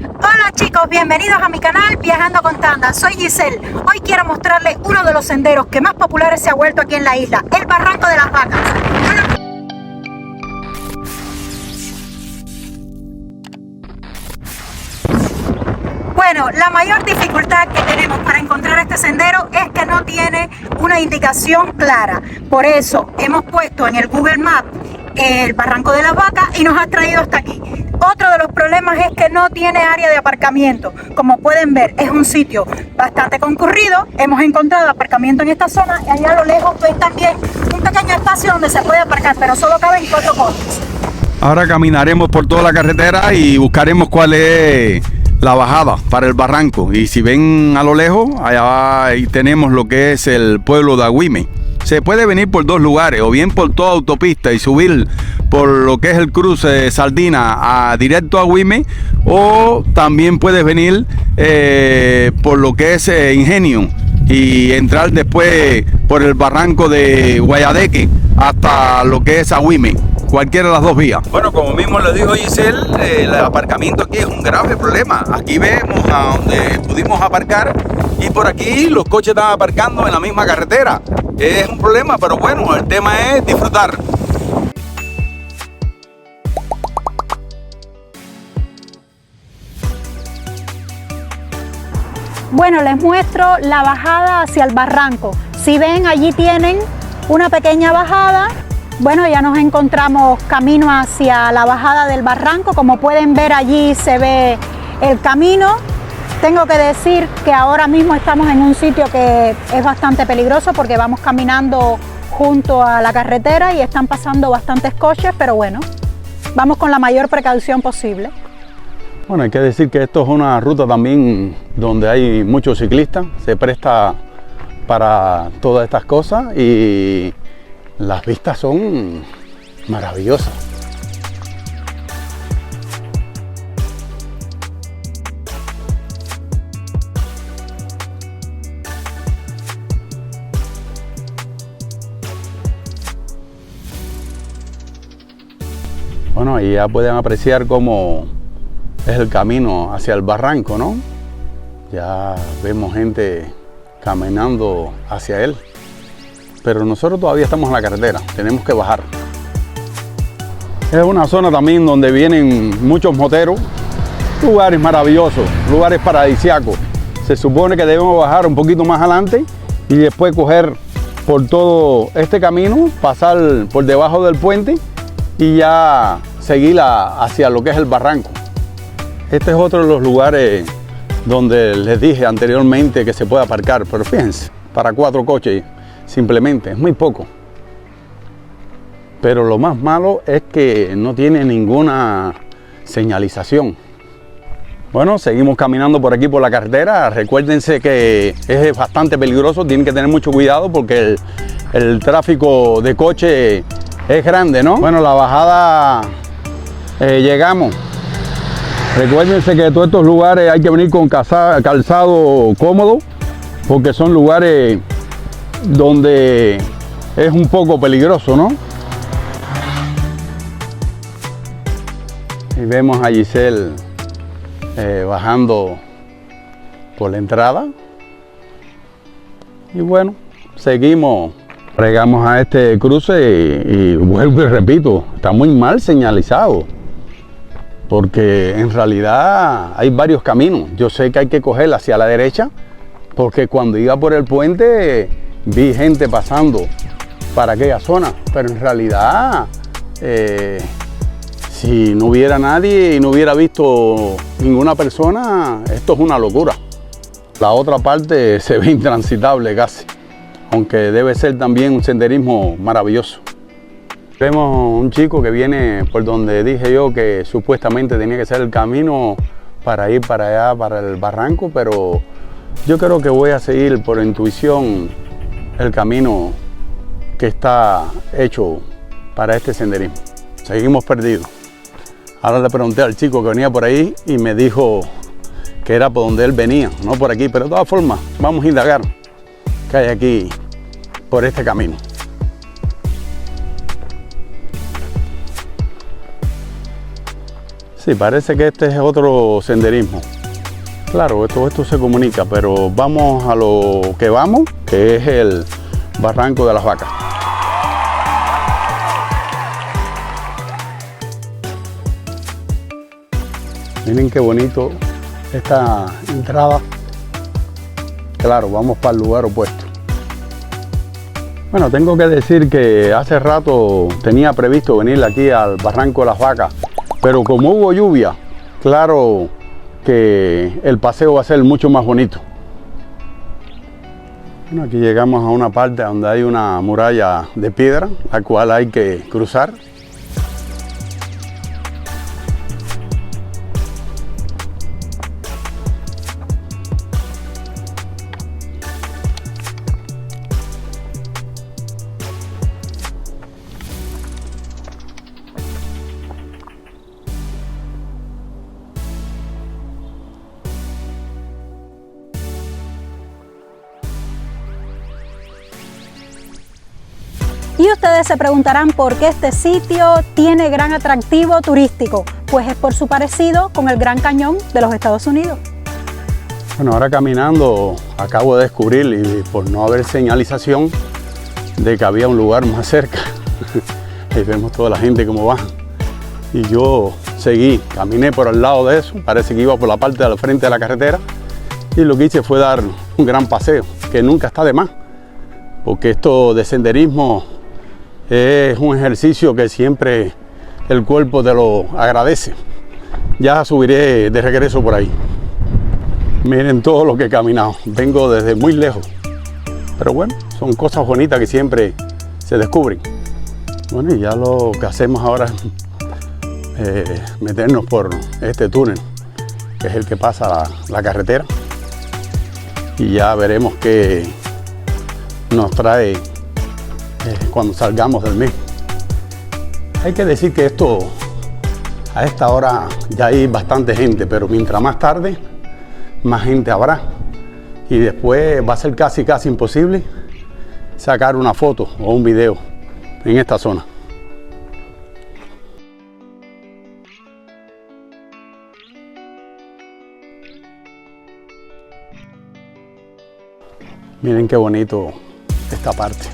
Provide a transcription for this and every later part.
Hola chicos, bienvenidos a mi canal Viajando con Tanda. Soy Giselle. Hoy quiero mostrarles uno de los senderos que más populares se ha vuelto aquí en la isla, el Barranco de las Vacas. Bueno, la mayor dificultad que tenemos para encontrar este sendero es que no tiene una indicación clara. Por eso hemos puesto en el Google Maps el Barranco de las Vacas y nos ha traído hasta aquí. Otro de los problemas es que no tiene área de aparcamiento. Como pueden ver, es un sitio bastante concurrido. Hemos encontrado aparcamiento en esta zona y allá a lo lejos ven también un pequeño espacio donde se puede aparcar, pero solo caben 4 coches. Ahora caminaremos por toda la carretera y buscaremos cuál es la bajada para el barranco. Y si ven a lo lejos, allá ahí tenemos lo que es el pueblo de Agüime. Se puede venir por 2 lugares, o bien por toda autopista y subir por lo que es el cruce de Sardina directo a Agüime, o también puedes venir por lo que es Ingenio y entrar después por el barranco de Guayadeque hasta lo que es Agüime. Cualquiera de las 2 vías. Bueno, como mismo le dijo Giselle, el aparcamiento aquí es un grave problema. Aquí vemos a donde pudimos aparcar y por aquí los coches están aparcando en la misma carretera. Es un problema, pero bueno, el tema es disfrutar. Bueno, les muestro la bajada hacia el barranco. Si ven, allí tienen una pequeña bajada. Bueno, ya nos encontramos camino hacia la bajada del barranco. Como pueden ver, allí se ve el camino. Tengo que decir que ahora mismo estamos en un sitio que es bastante peligroso porque vamos caminando junto a la carretera y están pasando bastantes coches, pero bueno, vamos con la mayor precaución posible. Bueno, hay que decir que esto es una ruta también donde hay muchos ciclistas, se presta para todas estas cosas y las vistas son maravillosas. Bueno, y ya pueden apreciar cómo es el camino hacia el barranco, ¿no? Ya vemos gente caminando hacia él. Pero nosotros todavía estamos en la carretera, tenemos que bajar. Es una zona también donde vienen muchos moteros, lugares maravillosos, lugares paradisíacos. Se supone que debemos bajar un poquito más adelante y después coger por todo este camino, pasar por debajo del puente y ya seguir hacia lo que es el barranco. Este es otro de los lugares donde les dije anteriormente que se puede aparcar, pero fíjense, para 4 coches simplemente, es muy poco. Pero lo más malo es que no tiene ninguna señalización. Bueno, seguimos caminando por aquí por la carretera. Recuérdense que es bastante peligroso, tienen que tener mucho cuidado porque el tráfico de coche es grande, ¿no? Bueno, la bajada llegamos. Recuérdense que todos estos lugares hay que venir con calzado cómodo porque son lugares donde es un poco peligroso, ¿no? Y vemos a Giselle bajando por la entrada. Y bueno, seguimos. Llegamos a este cruce y vuelvo y repito, está muy mal señalizado. Porque en realidad hay varios caminos. Yo sé que hay que coger hacia la derecha, porque cuando iba por el puente vi gente pasando para aquella zona, pero en realidad si no hubiera nadie y no hubiera visto ninguna persona, esto es una locura. La otra parte se ve intransitable casi, aunque debe ser también un senderismo maravilloso. Vemos un chico que viene por donde dije yo que supuestamente tenía que ser el camino para ir para allá, para el barranco, pero yo creo que voy a seguir por intuición el camino que está hecho para este senderismo. Seguimos perdidos. Ahora le pregunté al chico que venía por ahí y me dijo que era por donde él venía, no por aquí, pero de todas formas vamos a indagar qué hay aquí por este camino. Sí, parece que este es otro senderismo. Claro, esto se comunica, pero vamos a lo que vamos, que es el Barranco de las Vacas. Miren qué bonito esta entrada. Claro, vamos para el lugar opuesto. Bueno, tengo que decir que hace rato tenía previsto venir aquí al Barranco de las Vacas, pero como hubo lluvia, claro que el paseo va a ser mucho más bonito. Bueno, aquí llegamos a una parte donde hay una muralla de piedra, la cual hay que cruzar. Y ustedes se preguntarán por qué este sitio tiene gran atractivo turístico. Pues es por su parecido con el Gran Cañón de los Estados Unidos. Bueno, ahora caminando acabo de descubrir, y por no haber señalización, de que había un lugar más cerca. Ahí vemos toda la gente como va. Y yo seguí, caminé por al lado de eso, parece que iba por la parte del frente de la carretera. Y lo que hice fue dar un gran paseo, que nunca está de más. Porque esto de senderismo es un ejercicio que siempre el cuerpo te lo agradece. Ya subiré de regreso por ahí. Miren todo lo que he caminado. Vengo desde muy lejos. Pero bueno, son cosas bonitas que siempre se descubren. Bueno, y ya lo que hacemos ahora es meternos por este túnel, que es el que pasa la carretera. Y ya veremos qué nos trae cuando salgamos del mismo. Hay que decir que a esta hora ya hay bastante gente, pero mientras más tarde, más gente habrá. Y después va a ser casi imposible sacar una foto o un video en esta zona. Miren qué bonito esta parte.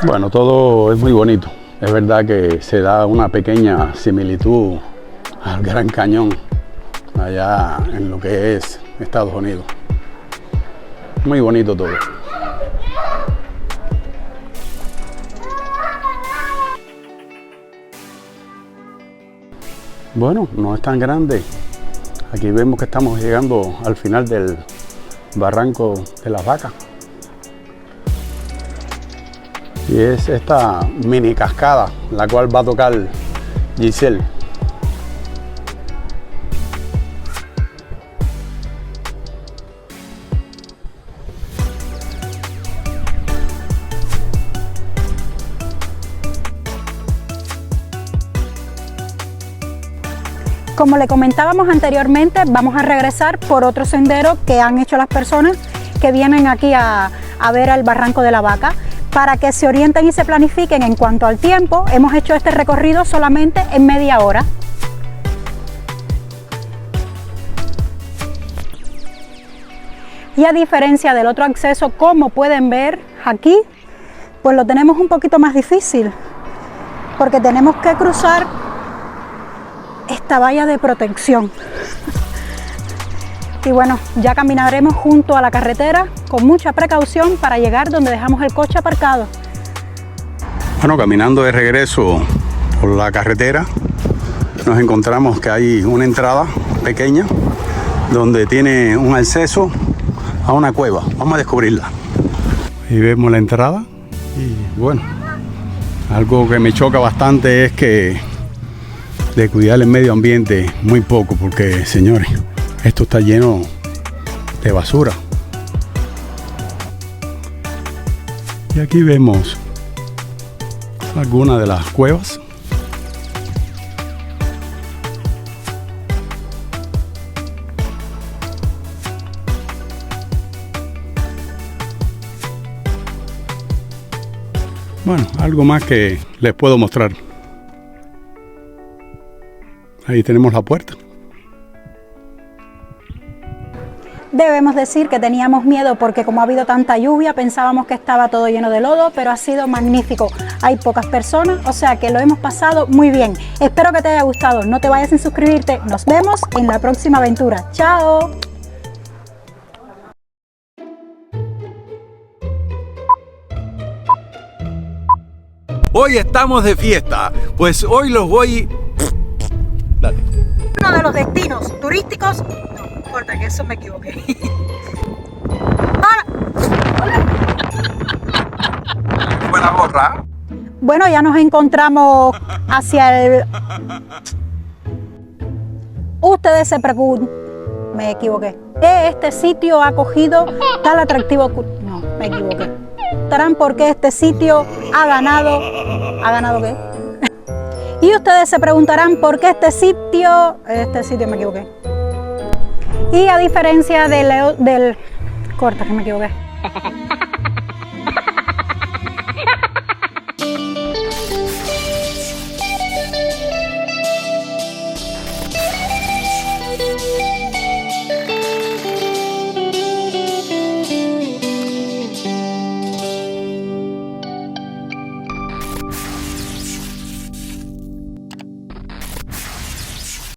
Bueno, todo es muy bonito. Es verdad que se da una pequeña similitud al Gran Cañón allá en lo que es Estados Unidos. Muy bonito todo. Bueno, no es tan grande. Aquí vemos que estamos llegando al final del Barranco de las Vacas. Y es esta mini cascada la cual va a tocar Giselle. Como le comentábamos anteriormente, vamos a regresar por otro sendero que han hecho las personas que vienen aquí a ver el Barranco de la Vaca. Para que se orienten y se planifiquen en cuanto al tiempo, hemos hecho este recorrido solamente en media hora. Y a diferencia del otro acceso, como pueden ver aquí, pues lo tenemos un poquito más difícil, porque tenemos que cruzar esta valla de protección. Y bueno, ya caminaremos junto a la carretera con mucha precaución para llegar donde dejamos el coche aparcado. Bueno, caminando de regreso por la carretera, nos encontramos que hay una entrada pequeña donde tiene un acceso a una cueva. Vamos a descubrirla. Y vemos la entrada y bueno, algo que me choca bastante es que de cuidar el medio ambiente muy poco, porque señores, esto está lleno de basura. Y aquí vemos algunas de las cuevas. Bueno, algo más que les puedo mostrar. Ahí tenemos la puerta. Debemos decir que teníamos miedo porque como ha habido tanta lluvia pensábamos que estaba todo lleno de lodo, pero ha sido magnífico. Hay pocas personas, o sea que lo hemos pasado muy bien. Espero que te haya gustado. No te vayas sin suscribirte. Nos vemos en la próxima aventura. ¡Chao! Hoy estamos de fiesta, pues hoy los voy... Dale. Uno de los destinos turísticos... No, importa que eso me equivoqué. ¿Fue la gorra? Bueno, ya nos encontramos hacia el... Ustedes se preguntan... Me equivoqué. Este sitio ha acogido tal atractivo... No, me equivoqué. Preguntarán por qué este sitio ha ganado... ¿Ha ganado qué? Y ustedes se preguntarán por qué este sitio me equivoqué. Y a diferencia del... Corta, que me equivoqué.